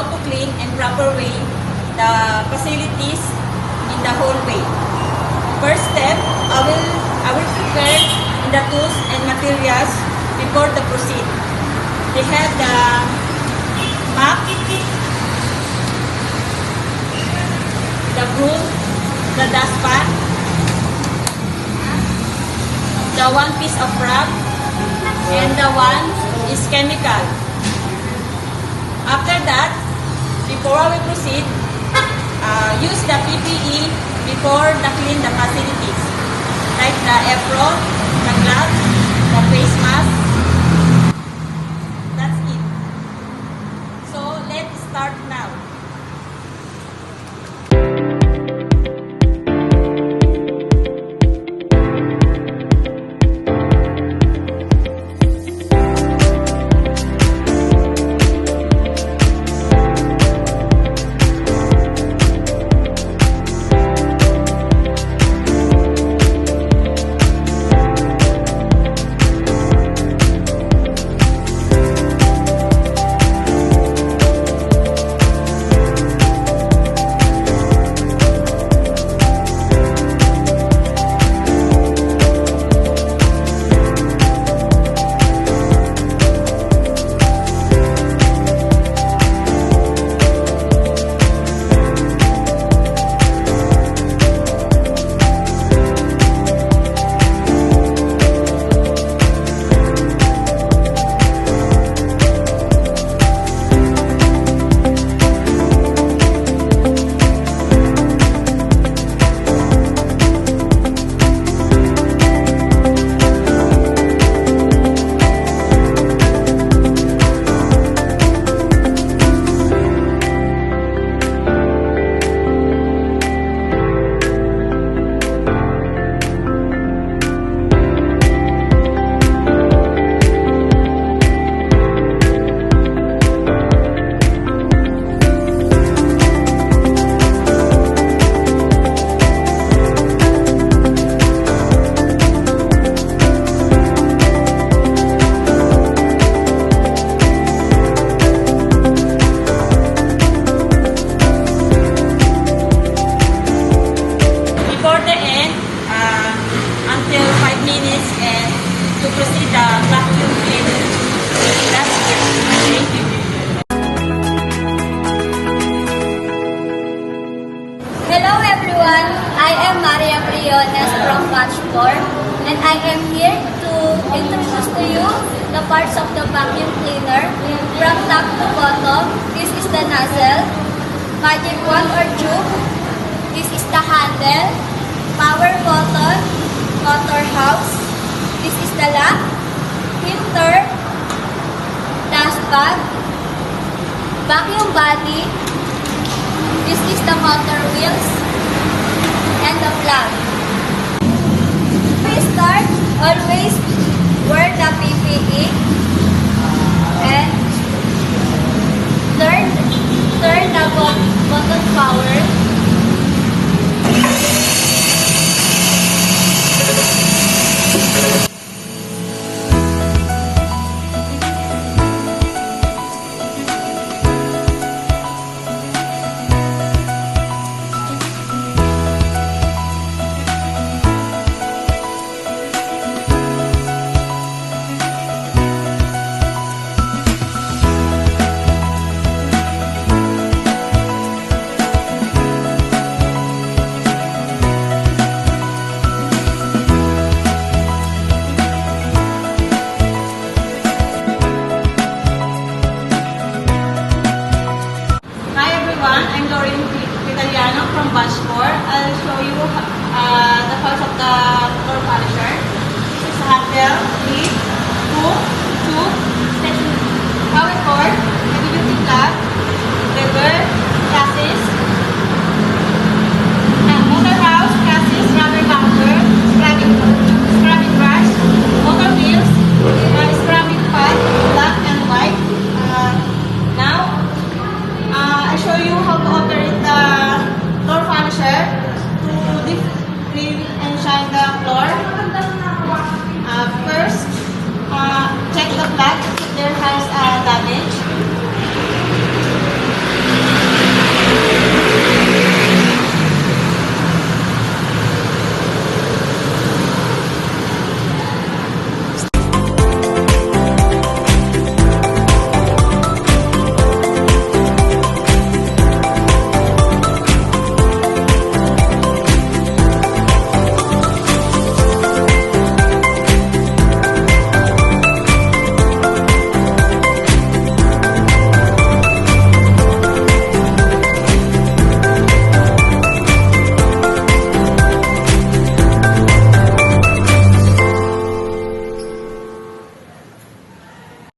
how to clean and proper way the facilities in the whole way. First step, I will prepare the tools and materials before the proceed. They have the map, the broom, the dustpan, the one piece of wrap, and the one is chemical. After that, before we proceed, use the PPE before the clean the facilities, like the apron, the gloves, the face mask. That's it. So let's start now. Hello everyone, I am Maria Briones from Batch 4 and I am here to introduce to you the parts of the vacuum cleaner from top to bottom. This is the nozzle, magic wand or tube, this is the handle, power button, motor house, this is the lock, filter, dust bag, vacuum body, this is the motor wheels and the plug. We start, always wear the PPE and turn the button power. I'm Doreen Italiano from Batch 4. I'll show you the parts of the floor polisher. This is handle, lid, hook, tube, extension, power cord, heavy-duty plug, lever, chassis, motor house, chassis, rubber bumper, scrubbing brush, motor wheels, scrubbing pad, black and white. Now, I show you how to operate the door polisher to deep clean and shine the